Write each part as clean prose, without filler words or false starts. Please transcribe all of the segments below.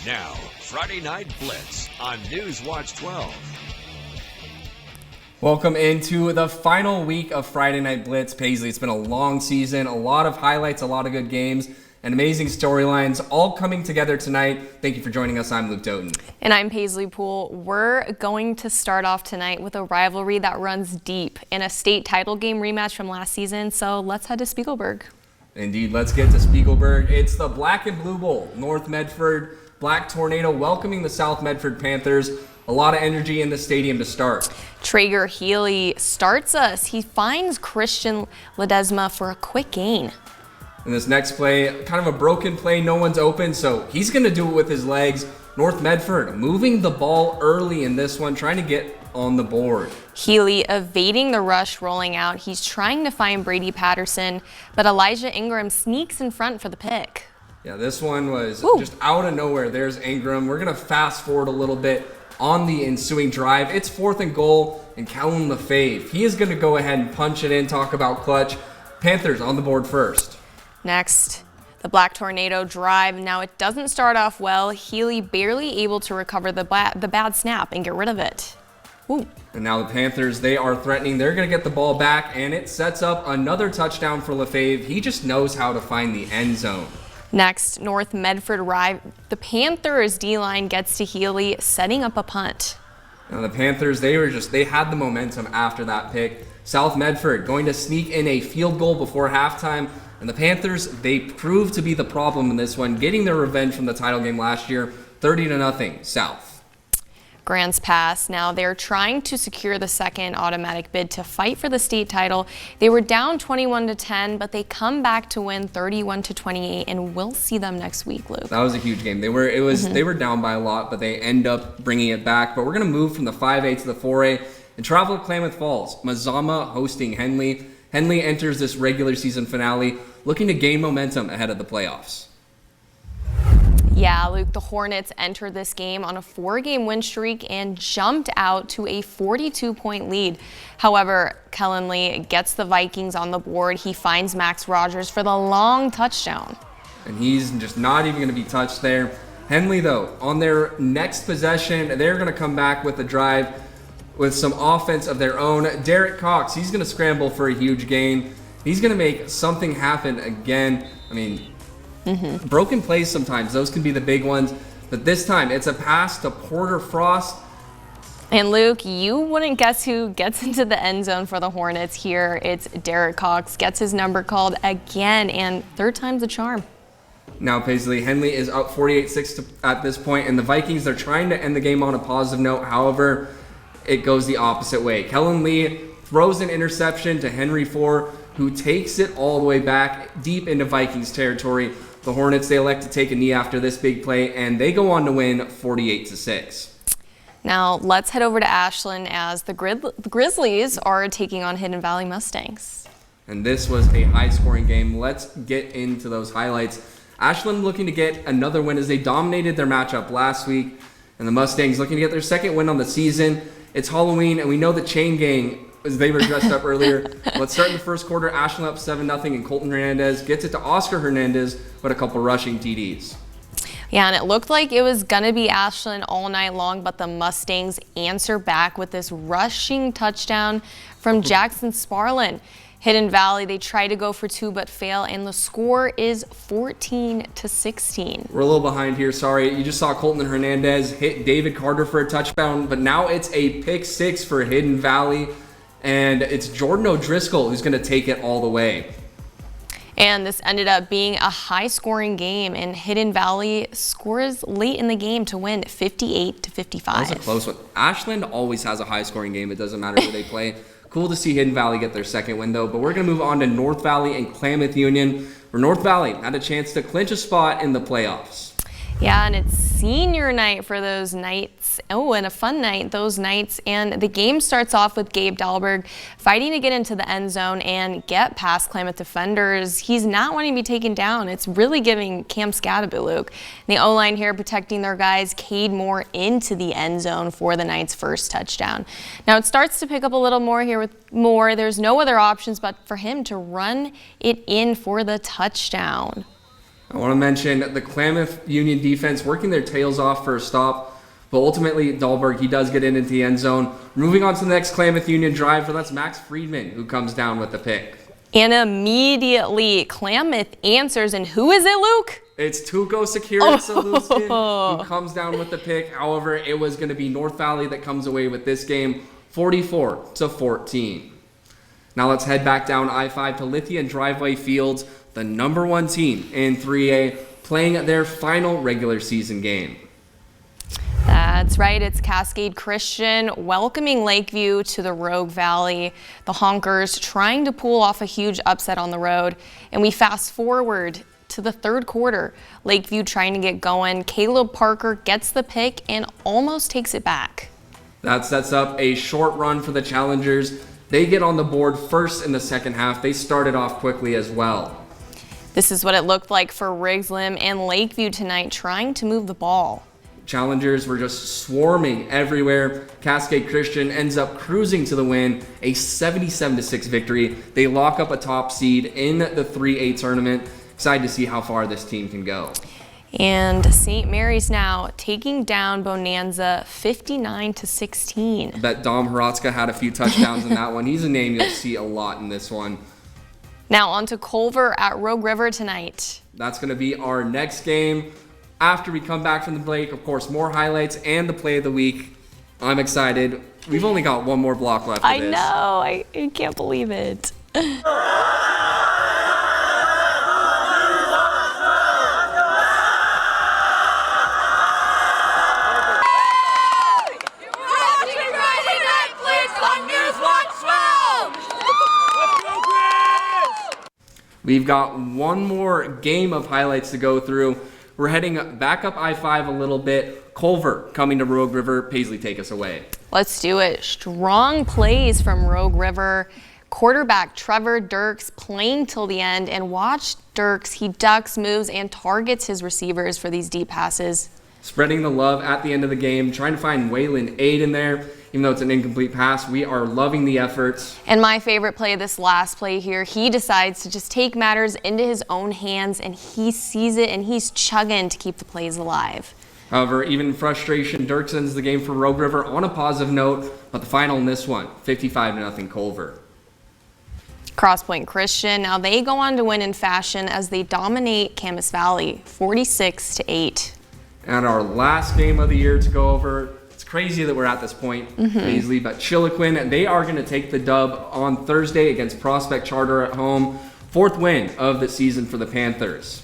Now, Friday Night Blitz on NewsWatch 12. Welcome into the final week of Friday Night Blitz. Paisley, it's been a long season, a lot of highlights, a lot of good games, and amazing storylines all coming together tonight. Thank you for joining us. I'm Luke Doughton. And I'm Paisley Poole. We're going to start off tonight with a rivalry that runs deep in a state title game rematch from last season. So let's head to Spiegelberg. Indeed, let's get to Spiegelberg. It's the Black and Blue Bowl. North Medford Black Tornado welcoming the South Medford Panthers. A lot of energy in the stadium to start. Traeger Healy starts us. He finds Christian Ledesma for a quick gain. In this next play, kind of a broken play, no one's open, so he's going to do it with his legs. North Medford moving the ball early in this one, trying to get on the board. Healy evading the rush, rolling out. He's trying to find Brady Patterson, but Elijah Ingram sneaks in front for the pick. Yeah, this one was just out of nowhere. There's Ingram. We're going to fast forward a little bit on the ensuing drive. It's 4th and goal, and Kellen Lefebvre, he is going to go ahead and punch it in, talk about clutch. Panthers on the board first. Next, the Black Tornado drive. Now it doesn't start off well. Healy barely able to recover the bad snap and get rid of it. Ooh. And now the Panthers, they are threatening. They're going to get the ball back, and it sets up another touchdown for Lefebvre. He just knows how to find the end zone. Next, North Medford arrive. The Panthers D-line gets to Healy, setting up a punt. Now the Panthers, they had the momentum after that pick. South Medford going to sneak in a field goal before halftime. And the Panthers, they proved to be the problem in this one, getting their revenge from the title game last year, 30-0 South. Grants Pass. Now they're trying to secure the second automatic bid to fight for the state title. They were down 21-10, but they come back to win 31-28, and we'll see them next week, Luke. That was a huge game. They were down by a lot, but they end up bringing it back. But we're going to move from the 5A to the 4A and travel to Klamath Falls. Mazama hosting Henley. Henley enters this regular season finale looking to gain momentum ahead of the playoffs. Yeah, Luke, the Hornets entered this game on a 4-game win streak and jumped out to a 42-point lead. However, Kellen Lee gets the Vikings on the board. He finds Max Rogers for the long touchdown. And he's just not even going to be touched there. Henley, though, on their next possession, they're going to come back with a drive with some offense of their own. Derek Cox, he's going to scramble for a huge gain. He's going to make something happen again. I mean, broken plays sometimes, those can be the big ones. But this time, it's a pass to Porter Frost. And Luke, you wouldn't guess who gets into the end zone for the Hornets here. It's Derek Cox, gets his number called again, and third time's the charm. Now, Paisley, Henley is up 48-6 at this point, and the Vikings, they're trying to end the game on a positive note. However, it goes the opposite way. Kellen Lee throws an interception to Henry Ford, who takes it all the way back deep into Vikings territory. The Hornets, they elect to take a knee after this big play, and they go on to win 48-6. Now, let's head over to Ashland as the Grizzlies are taking on Hidden Valley Mustangs. And this was a high-scoring game. Let's get into those highlights. Ashland looking to get another win as they dominated their matchup last week, and the Mustangs looking to get their second win on the season. It's Halloween, and we know the Chain Gang, as they were dressed up earlier. Let's start in the first quarter. Ashland up 7-0, and Colton Hernandez gets it to Oscar Hernandez with a couple rushing TDs. Yeah, and it looked like it was going to be Ashland all night long, but the Mustangs answer back with this rushing touchdown from Jackson Sparlin. Hidden Valley, they try to go for two but fail, and the score is 14-16. We're a little behind here, sorry. You just saw Colton Hernandez hit David Carter for a touchdown, but now it's a pick six for Hidden Valley. And it's Jordan O'Driscoll who's going to take it all the way. And this ended up being a high-scoring game, and Hidden Valley scores late in the game to win 58-55. That was a close one. Ashland always has a high-scoring game. It doesn't matter who they play. Cool to see Hidden Valley get their second win, though. But we're going to move on to North Valley and Klamath Union, where North Valley had a chance to clinch a spot in the playoffs. Yeah, and it's senior night for those Knights. Oh, and a fun night, those Knights. And the game starts off with Gabe Dahlberg fighting to get into the end zone and get past Klamath defenders. He's not wanting to be taken down. It's really giving Cam Scadaboo, Luke. And the O-line here protecting their guys, Cade Moore into the end zone for the Knights' first touchdown. Now it starts to pick up a little more here with Moore. There's no other options but for him to run it in for the touchdown. I want to mention the Klamath Union defense working their tails off for a stop, but ultimately Dahlberg, he does get into the end zone. Moving on to the next Klamath Union drive, so that's Max Friedman who comes down with the pick. And immediately Klamath answers, and who is it, Luke? It's Tuco Salutskin who comes down with the pick. However, it was going to be North Valley that comes away with this game, 44-14. Now let's head back down I-5 to Lithia and Driveway Fields, the #1 team in 3A, playing their final regular season game. That's right, it's Cascade Christian welcoming Lakeview to the Rogue Valley. The Honkers trying to pull off a huge upset on the road. And we fast forward to the third quarter. Lakeview trying to get going. Caleb Parker gets the pick and almost takes it back. That sets up a short run for the Challengers. They get on the board first in the second half. They started off quickly as well. This is what it looked like for Rigslim and Lakeview tonight, trying to move the ball. Challengers were just swarming everywhere. Cascade Christian ends up cruising to the win, a 77-6 victory. They lock up a top seed in the 3A tournament. Excited to see how far this team can go. And St. Mary's now taking down Bonanza 59-16. I bet Dom Hrotzka had a few touchdowns in that one. He's a name you'll see a lot in this one. Now on to Culver at Rogue River tonight. That's going to be our next game. After we come back from the break, of course, more highlights and the play of the week. I'm excited. We've only got one more block left of this. I know. I can't believe it. Friday Night Blitz on NewsWatch 12! We've got one more game of highlights to go through. We're heading back up I-5 a little bit. Culver coming to Rogue River. Paisley, take us away. Let's do it. Strong plays from Rogue River. Quarterback Trevor Dirks playing till the end, and watch Dirks. He ducks, moves, and targets his receivers for these deep passes. Spreading the love at the end of the game, trying to find Waylon Aid in there. Even though it's an incomplete pass, we are loving the efforts. And my favorite play, this last play here, he decides to just take matters into his own hands, and he sees it, and he's chugging to keep the plays alive. However, even in frustration, Dirks ends the game for Rogue River on a positive note, but the final in this one, 55-0 Culver. Crosspoint Christian, now they go on to win in fashion as they dominate Camas Valley, 46-8. And our last game of the year to go over. It's crazy that we're at this point, Paisley, but Chiloquin, they are going to take the dub on Thursday against Prospect Charter at home. 4th win of the season for the Panthers.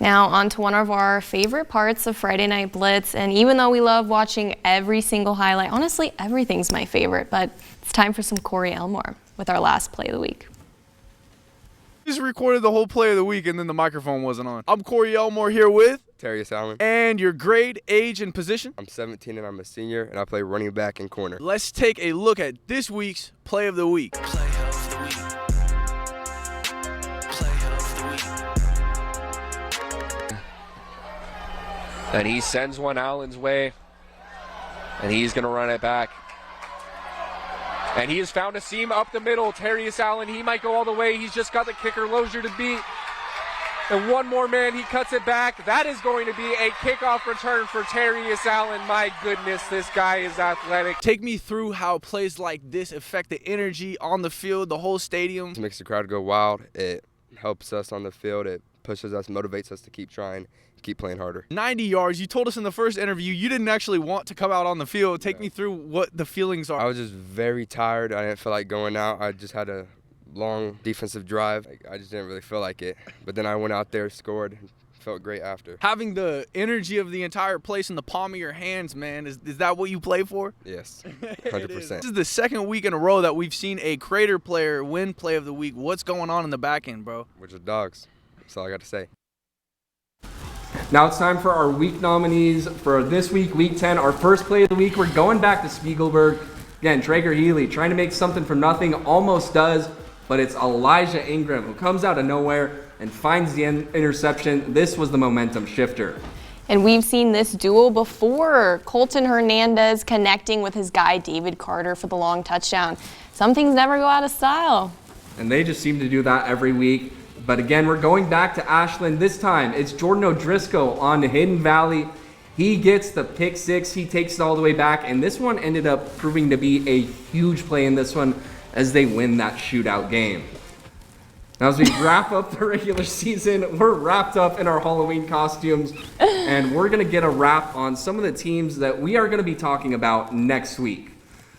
Now on to one of our favorite parts of Friday Night Blitz, and even though we love watching every single highlight, honestly everything's my favorite, but it's time for some Corey Elmore with our last play of the week. Just recorded the whole play of the week and then the microphone wasn't on. I'm Corey Elmore here with Terry Allen. and your grade, age, and position. I'm 17 and I'm a senior and I play running back and corner. Let's take a look at this week's play of the week. And he sends one Allen's way, and he's going to run it back. And he has found a seam up the middle. Terrius Allen, he might go all the way. He's just got the kicker Lozier to beat. And one more man, he cuts it back. That is going to be a kickoff return for Terrius Allen. My goodness, this guy is athletic. Take me through how plays like this affect the energy on the field, the whole stadium. It makes the crowd go wild. It helps us on the field. It pushes us, motivates us to keep trying, keep playing harder. 90 yards. You told us in the first interview you didn't actually want to come out on the field. Take me through what the feelings are. I was just very tired. I didn't feel like going out. I just had a long defensive drive. I just didn't really feel like it. But then I went out there, scored, felt great after. Having the energy of the entire place in the palm of your hands, man, is that what you play for? Yes, 100%. This is the second week in a row that we've seen a Crater player win play of the week. What's going on in the back end, bro? We're just dogs. That's all I got to say. Now it's time for our week nominees for this week, week 10, our first play of the week. We're going back to Spiegelberg. Again, Traeger Healy trying to make something from nothing, almost does, but it's Elijah Ingram who comes out of nowhere and finds the interception. This was the momentum shifter. And we've seen this duel before. Colton Hernandez connecting with his guy David Carter for the long touchdown. Some things never go out of style. And they just seem to do that every week. But again, we're going back to Ashland. This time, it's Jordan O'Driscoll on Hidden Valley. He gets the pick six. He takes it all the way back. And this one ended up proving to be a huge play in this one as they win that shootout game. Now, as we wrap up the regular season, we're wrapped up in our Halloween costumes. And we're going to get a wrap on some of the teams that we are going to be talking about next week.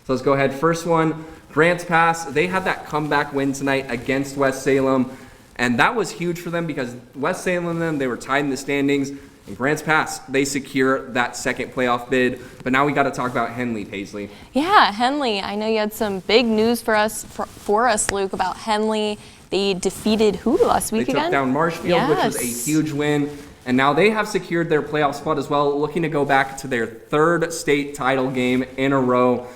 So let's go ahead. First one, Grants Pass. They had that comeback win tonight against West Salem. And that was huge for them because West Salem and them, they were tied in the standings. And Grants Pass, they secure that second playoff bid. But now we got to talk about Henley, Paisley. Yeah, Henley. I know you had some big news for us, Luke, about Henley. They defeated who last week again? They took down Marshfield, which was a huge win. And now they have secured their playoff spot as well, looking to go back to their third state title game in a row.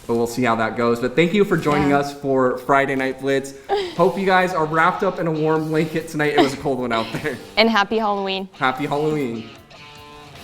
But we'll see how that goes. But thank you for joining us for Friday Night Blitz. Hope you guys are wrapped up in a warm blanket tonight. It was a cold one out there. And happy Halloween. Happy Halloween.